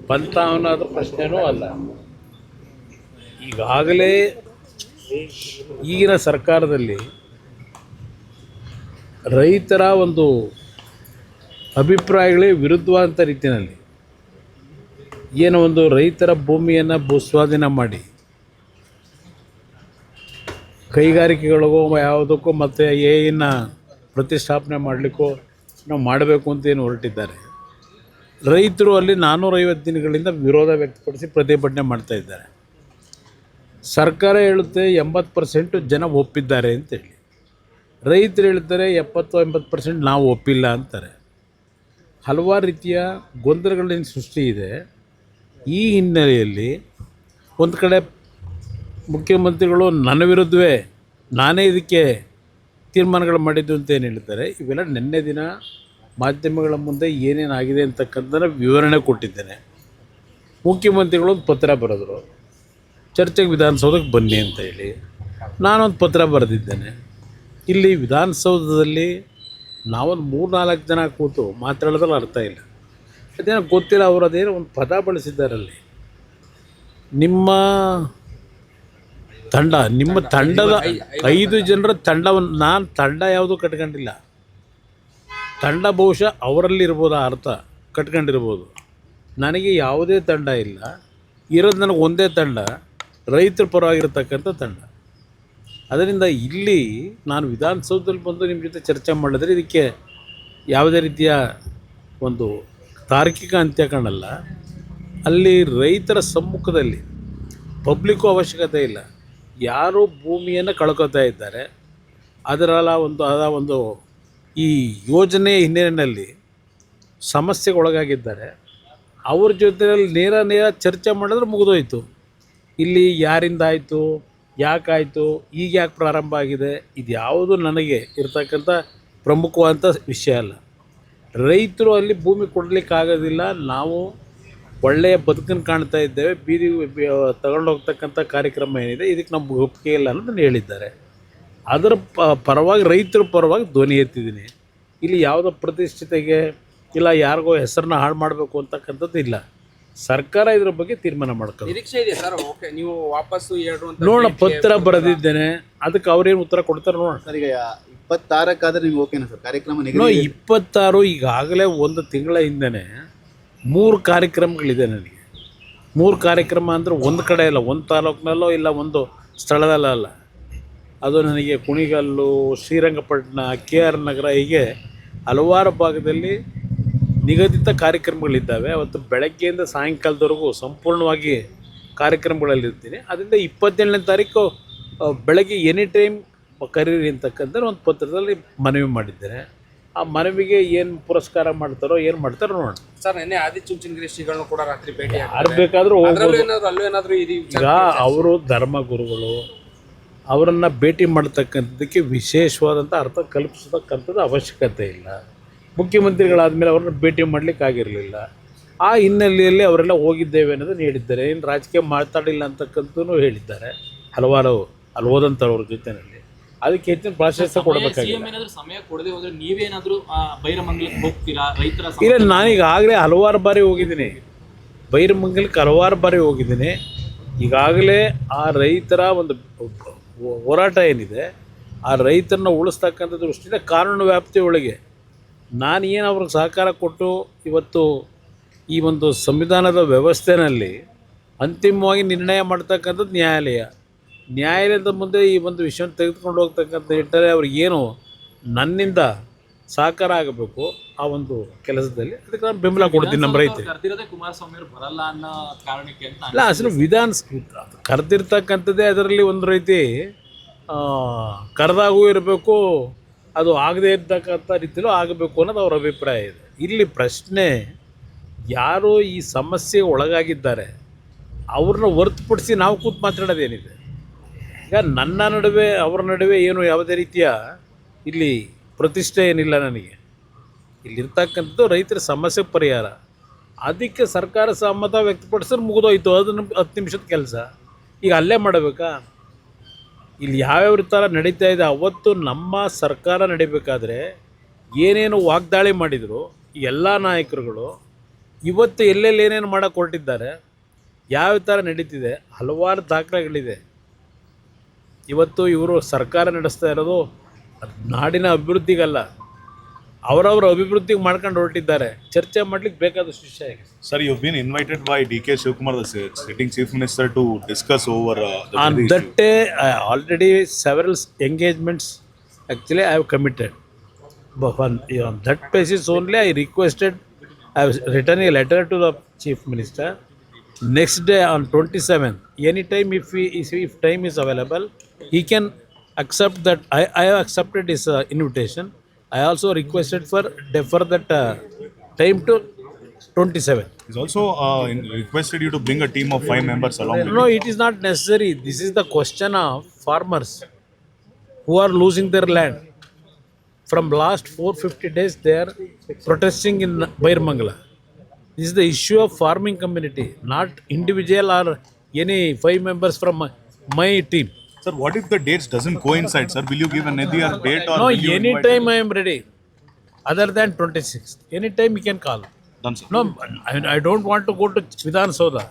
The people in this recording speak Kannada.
ಪಂಥ ಅನ್ನೋದು ಪ್ರಶ್ನೆನೂ ಅಲ್ಲ. ಈಗಾಗಲೇ ಈಗಿನ ಸರ್ಕಾರದಲ್ಲಿ ರೈತರ ಒಂದು ಅಭಿಪ್ರಾಯಗಳೇ ವಿರುದ್ಧವಾದಂಥ ರೀತಿಯಲ್ಲಿ ಏನೋ ಒಂದು ರೈತರ ಭೂಮಿಯನ್ನು ಭೂಸ್ವಾಧೀನ ಮಾಡಿ ಕೈಗಾರಿಕೆಗಳಿಗೋ ಯಾವುದಕ್ಕೋ ಮತ್ತು ಏನ ಪ್ರತಿಷ್ಠಾಪನೆ ಮಾಡಲಿಕ್ಕೋ ನಾವು ಮಾಡಬೇಕು ಅಂತೇನು ಹೊರಟಿದ್ದಾರೆ. ರೈತರು ಅಲ್ಲಿ 450 ದಿನಗಳಿಂದ ವಿರೋಧ ವ್ಯಕ್ತಪಡಿಸಿ ಪ್ರತಿಭಟನೆ ಮಾಡ್ತಾಯಿದ್ದಾರೆ. ಸರ್ಕಾರ ಹೇಳುತ್ತೆ 80% ಜನ ಒಪ್ಪಿದ್ದಾರೆ ಅಂತೇಳಿ, ರೈತರು ಹೇಳ್ತಾರೆ 70-80% ನಾವು ಒಪ್ಪಿಲ್ಲ ಅಂತಾರೆ. ಹಲವಾರು ರೀತಿಯ ಗೊಂದಲಗಳಿಂದ ಸೃಷ್ಟಿ ಇದೆ. ಈ ಹಿನ್ನೆಲೆಯಲ್ಲಿ ಒಂದು ಕಡೆ ಮುಖ್ಯಮಂತ್ರಿಗಳು ನನ್ನ ವಿರುದ್ಧವೇ ನಾನೇ ಇದಕ್ಕೆ ತೀರ್ಮಾನಗಳು ಮಾಡಿದ್ದು ಅಂತ ಏನು ಹೇಳ್ತಾರೆ. ಇವೆಲ್ಲ ನಿನ್ನೆ ದಿನ ಮಾಧ್ಯಮಗಳ ಮುಂದೆ ಏನೇನಾಗಿದೆ ಅಂತಕ್ಕಂಥದ್ದನ್ನು ವಿವರಣೆ ಕೊಟ್ಟಿದ್ದೇನೆ. ಮುಖ್ಯಮಂತ್ರಿಗಳು ಒಂದು ಪತ್ರ ಬರೆದರು, ಚರ್ಚೆಗೆ ವಿಧಾನಸೌಧಕ್ಕೆ ಬನ್ನಿ ಅಂತ ಹೇಳಿ. ನಾನೊಂದು ಪತ್ರ ಬರೆದಿದ್ದೇನೆ. ಇಲ್ಲಿ ವಿಧಾನಸೌಧದಲ್ಲಿ ನಾವೊಂದು 3-4 ಜನ ಕೂತು ಮಾತಾಡೋದ್ರಲ್ಲಿ ಅರ್ಥ ಇಲ್ಲ. ಅದೇನೋ ಗೊತ್ತಿಲ್ಲ, ಅವರು ಅದೇನೋ ಒಂದು ಪದ ಬಳಸಿದ್ದಾರಲ್ಲಿ. ನಿಮ್ಮ ತಂಡದ 5 ಜನರ ತಂಡವನ್ನು, ನಾನು ತಂಡ ಯಾವುದೂ ಕಟ್ಕೊಂಡಿಲ್ಲ. ತಂಡ ಬಹುಶಃ ಅವರಲ್ಲಿರ್ಬೋದು, ಆ ಅರ್ಥ ಕಟ್ಕೊಂಡಿರ್ಬೋದು. ನನಗೆ ಯಾವುದೇ ತಂಡ ಇಲ್ಲ. ಇರೋದು ನನಗೆ ಒಂದೇ ತಂಡ, ರೈತರ ಪರವಾಗಿರ್ತಕ್ಕಂಥ ತಂಡ. ಅದರಿಂದ ಇಲ್ಲಿ ನಾನು ವಿಧಾನಸೌಧದಲ್ಲಿ ಬಂದು ನಿಮ್ಮ ಜೊತೆ ಚರ್ಚೆ ಮಾಡಿದ್ರೆ ಇದಕ್ಕೆ ಯಾವುದೇ ರೀತಿಯ ಒಂದು ತಾರ್ಕಿಕ ಅಂತ್ಯ ಕಾಣಲ್ಲ. ಅಲ್ಲಿ ರೈತರ ಸಮ್ಮುಖದಲ್ಲಿ ಪಬ್ಲಿಕ್ಕು ಅವಶ್ಯಕತೆ ಇಲ್ಲ. ಯಾರು ಭೂಮಿಯನ್ನು ಕಳ್ಕೊತಾ ಇದ್ದಾರೆ, ಅದರ ಒಂದು ಈ ಯೋಜನೆಯ ಹಿನ್ನೆಲೆಯಲ್ಲಿ ಸಮಸ್ಯೆಗೆ ಒಳಗಾಗಿದ್ದಾರೆ, ಅವ್ರ ಜೊತೆಯಲ್ಲಿ ನೇರ ಚರ್ಚೆ ಮಾಡಿದ್ರೆ ಮುಗಿದೋಯ್ತು. ಇಲ್ಲಿ ಯಾರಿಂದ ಆಯಿತು, ಯಾಕಾಯಿತು, ಈಗ ಯಾಕೆ ಪ್ರಾರಂಭ ಆಗಿದೆ, ಇದು ಯಾವುದು ನನಗೆ ಇರ್ತಕ್ಕಂಥ ಪ್ರಮುಖವಾದಂಥ ವಿಷಯ ಅಲ್ಲ. ರೈತರು ಅಲ್ಲಿ ಭೂಮಿ ಕೊಡಲಿಕ್ಕಾಗೋದಿಲ್ಲ, ನಾವು ಒಳ್ಳೆಯ ಬದುಕನ್ನು ಕಾಣ್ತಾ ಇದ್ದೇವೆ, ಬೀದಿ ತಗೊಂಡೋಗ್ತಕ್ಕಂಥ ಕಾರ್ಯಕ್ರಮ ಏನಿದೆ ಇದಕ್ಕೆ ನಮ್ಗೆ ಒಪ್ಪಿಗೆ ಇಲ್ಲ ಅನ್ನೋದನ್ನು ಹೇಳಿದ್ದಾರೆ. ಅದರ ಪರವಾಗಿ, ರೈತರ ಪರವಾಗಿ ಧ್ವನಿ ಎತ್ತಿದ್ದೀನಿ. ಇಲ್ಲಿ ಯಾವುದೋ ಪ್ರತಿಷ್ಠಿತೆಗೆ ಇಲ್ಲ ಯಾರಿಗೋ ಹೆಸರನ್ನ ಹಾಳು ಮಾಡಬೇಕು ಅಂತಕ್ಕಂಥದ್ದು ಇಲ್ಲ. ಸರ್ಕಾರ ಇದ್ರ ಬಗ್ಗೆ ತೀರ್ಮಾನ ಮಾಡ್ಕೊಂಡು ನಿರೀಕ್ಷೆ ಇದೆ ಸರ್. ಓಕೆ, ನೀವು ವಾಪಸ್ಸು ನೋಡೋಣ. ಪತ್ರ ಬರೆದಿದ್ದೇನೆ, ಅದಕ್ಕೆ ಅವ್ರೇನು ಉತ್ತರ ಕೊಡ್ತಾರೆ ನೋಡೋಣ. ಸರ್, ಈಗ 26 ನೀವು ಓಕೆನಾ ಸರ್ ಕಾರ್ಯಕ್ರಮ? 26 ಈಗಾಗಲೇ 1 ತಿಂಗಳ ಹಿಂದೆ 3 ಕಾರ್ಯಕ್ರಮಗಳಿದೆ ನನಗೆ. 3 ಕಾರ್ಯಕ್ರಮ ಅಂದರೆ ಒಂದು ಕಡೆ ಇಲ್ಲ, ಒಂದು ತಾಲೂಕಿನಲ್ಲೋ ಇಲ್ಲ ಒಂದು ಸ್ಥಳದಲ್ಲ. ಅದು ನನಗೆ ಕುಣಿಗಲ್ಲು, ಶ್ರೀರಂಗಪಟ್ಟಣ, KR ನಗರ, ಹೀಗೆ ಹಲವಾರು ಭಾಗದಲ್ಲಿ ನಿಗದಿತ ಕಾರ್ಯಕ್ರಮಗಳಿದ್ದಾವೆ. ಅವತ್ತು ಬೆಳಗ್ಗೆಯಿಂದ ಸಾಯಂಕಾಲದವರೆಗೂ ಸಂಪೂರ್ಣವಾಗಿ ಕಾರ್ಯಕ್ರಮಗಳಲ್ಲಿರ್ತೀನಿ. ಅದರಿಂದ 27ನೇ ತಾರೀಕು ಬೆಳಗ್ಗೆ ಎನಿ ಟೈಮ್ ಕರೀರಿ ಅಂತಕ್ಕಂಥ ಒಂದು ಪತ್ರದಲ್ಲಿ ಮನವಿ ಮಾಡಿದ್ದೇನೆ. ಆ ಮನವಿಗೆ ಏನು ಪುರಸ್ಕಾರ ಮಾಡ್ತಾರೋ ಏನು ಮಾಡ್ತಾರೋ ನೋಡೋಣ ಸರ್. ನಿನ್ನೆ ಆದಿಚುಂಚನಗಿರಿ ಶ್ರೀಗಳನ್ನು ಕೂಡ ರಾತ್ರಿ ಭೇಟಿ ಯಾರು ಬೇಕಾದರೂ ಹೋಗ್ಬೋದು. ಅಲ್ಲೇನಾದರೂ ಈಗ ಅವರು ಧರ್ಮಗುರುಗಳು, ಅವರನ್ನು ಭೇಟಿ ಮಾಡ್ತಕ್ಕಂಥದ್ದಕ್ಕೆ ವಿಶೇಷವಾದಂಥ ಅರ್ಥ ಕಲ್ಪಿಸತಕ್ಕಂಥದ್ದು ಅವಶ್ಯಕತೆ ಇಲ್ಲ. ಮುಖ್ಯಮಂತ್ರಿಗಳಾದಮೇಲೆ ಅವ್ರನ್ನ ಭೇಟಿ ಮಾಡಲಿಕ್ಕೆ ಆಗಿರಲಿಲ್ಲ. ಆ ಹಿನ್ನೆಲೆಯಲ್ಲಿ ಅವರೆಲ್ಲ ಹೋಗಿದ್ದೇವೆ ಅನ್ನೋದನ್ನು ಹೇಳಿದ್ದಾರೆ. ಏನು ರಾಜಕೀಯ ಮಾತಾಡಿಲ್ಲ ಅಂತಕ್ಕಂಥದ್ದು ಹೇಳಿದ್ದಾರೆ ಹಲವಾರು ಅಲ್ಲಿ ಹೋದಂಥವ್ರ ಜೊತೆಯಲ್ಲಿ. ಅದಕ್ಕೆ ಹೆಚ್ಚಿನ ಪ್ರಾಶಸ್ತ್ಯ ಕೊಡಬೇಕಾಗಿಲ್ಲ. ಸಮಯ ಕೊಡದೆ ಹೋದ್ರೆ ನೀವೇನಾದರೂ ಬೈರಮಂಗಲಕ್ಕೆ ಹೋಗ್ತೀರಾ? ರೈತರ ಇಲ್ಲ, ನಾನೀಗಾಗಲೇ ಹಲವಾರು ಬಾರಿ ಹೋಗಿದ್ದೀನಿ. ಬೈರಮಂಗಲಕ್ಕೆ ಹಲವಾರು ಬಾರಿ ಹೋಗಿದ್ದೀನಿ. ಈಗಾಗಲೇ ಆ ರೈತರ ಒಂದು ಹೋರಾಟ ಏನಿದೆ, ಆ ರೈತರನ್ನ ಉಳಿಸ್ತಕ್ಕಂಥ ದೃಷ್ಟಿಯಿಂದ ಕಾನೂನು ವ್ಯಾಪ್ತಿಯೊಳಗೆ ನಾನು ಏನು ಅವ್ರಿಗೆ ಸಹಕಾರ ಕೊಟ್ಟು ಇವತ್ತು ಈ ಒಂದು ಸಂವಿಧಾನದ ವ್ಯವಸ್ಥೆಯಲ್ಲಿ ಅಂತಿಮವಾಗಿ ನಿರ್ಣಯ ಮಾಡ್ತಕ್ಕಂಥದ್ದು ನ್ಯಾಯಾಲಯದ ಮುಂದೆ ಈ ಒಂದು ವಿಷಯವನ್ನು ತೆಗೆದುಕೊಂಡು ಹೋಗ್ತಕ್ಕಂಥ ನಿಟ್ಟಲ್ಲಿ ಅವ್ರಿಗೇನು ನನ್ನಿಂದ ಸಹಕಾರ ಆಗಬೇಕು ಆ ಒಂದು ಕೆಲಸದಲ್ಲಿ, ಅದಕ್ಕೆ ನಾನು ಬೆಂಬಲ ಕೊಡ್ತೀನಿ. ನಮ್ಮ ರೈತರಿಗೆ ಕುಮಾರಸ್ವಾಮಿ ಅವರು ಬರಲ್ಲ ಅನ್ನೋ ಕಾರಣಕ್ಕೆ ಅಂತ ಅಲ್ಲ, ಅಸಲು ಕರೆದಿರ್ತಕ್ಕಂಥದ್ದೇ ಅದರಲ್ಲಿ ಒಂದು ರೀತಿ ಕರೆದಾಗೂ ಇರಬೇಕು, ಅದು ಆಗದೇ ಇರ್ತಕ್ಕಂಥ ರೀತಿಯಲ್ಲೂ ಆಗಬೇಕು ಅನ್ನೋದು ಅವ್ರ ಅಭಿಪ್ರಾಯ ಇದೆ. ಇಲ್ಲಿ ಪ್ರಶ್ನೆ, ಯಾರು ಈ ಸಮಸ್ಯೆಗೆ ಒಳಗಾಗಿದ್ದಾರೆ ಅವ್ರನ್ನ ಹೊರತುಪಡಿಸಿ ನಾವು ಕೂತು ಮಾತಾಡೋದೇನಿದೆ? ಈಗ ನನ್ನ ನಡುವೆ ಅವರ ನಡುವೆ ಏನು ಯಾವುದೇ ರೀತಿಯ ಇಲ್ಲಿ ಪ್ರತಿಷ್ಠೆ ಏನಿಲ್ಲ. ನನಗೆ ಇಲ್ಲಿರ್ತಕ್ಕಂಥದ್ದು ರೈತರ ಸಮಸ್ಯೆ ಪರಿಹಾರ. ಅದಕ್ಕೆ ಸರ್ಕಾರ ಸಮ್ಮತ ವ್ಯಕ್ತಪಡಿಸಿದ್ರೆ ಮುಗಿದೋಯ್ತು, ಅದನ್ನು 10 ನಿಮಿಷದ ಕೆಲಸ. ಈಗ ಅಲ್ಲೇ ಮಾಡಬೇಕಾ? ಇಲ್ಲಿ ಯಾವ್ಯಾವ ಥರ ನಡೀತಾ ಇದೆ. ಅವತ್ತು ನಮ್ಮ ಸರ್ಕಾರ ನಡಿಬೇಕಾದ್ರೆ ಏನೇನು ವಾಗ್ದಾಳಿ ಮಾಡಿದರು ಎಲ್ಲ ನಾಯಕರುಗಳು, ಇವತ್ತು ಎಲ್ಲೆಲ್ಲಿ ಏನೇನು ಮಾಡೋಕ್ಕೆ ಹೊರಟಿದ್ದಾರೆ, ಯಾವ ಥರ ನಡೀತಿದೆ, ಹಲವಾರು ದಾಖಲೆಗಳಿದೆ. ಇವತ್ತು ಇವರು ಸರ್ಕಾರ ನಡೆಸ್ತಾ ಇರೋದು ನಾಡಿನ ಅಭಿವೃದ್ಧಿಗಲ್ಲ, ಅವರವರ ಅಭಿವೃದ್ಧಿಗೆ ಮಾಡ್ಕೊಂಡು ಹೊರಟಿದ್ದಾರೆ. ಚರ್ಚೆ ಮಾಡ್ಲಿಕ್ಕೆ ಬೇಕಾದಷ್ಟು ವಿಷಯ ಇದೆ. Sir, you've been invited by DK Shivkumar, the sitting chief minister, to discuss over the On Delhi that issue. day, already several engagements actually I have committed. But on that basis only I requested, I have written a letter to the chief minister. Next day on 27th, anytime if time is available, he can accept that. I have accepted his invitation. I also requested for defer that time to 27th. He's also requested you to bring a team of 5 members along with No, you. it is not necessary. This is the question of farmers who are losing their land. From last 450 days, they are protesting in Bairmangala. This is the issue of farming community, not individual or any 5 members from my team. Sir, what if the dates doesn't coincide, sir? Will you give an earlier date or No, will you invite anytime I am ready. Other than 26th, anytime you can call. Done, sir. No, I don't want to go to Vidhan Soda.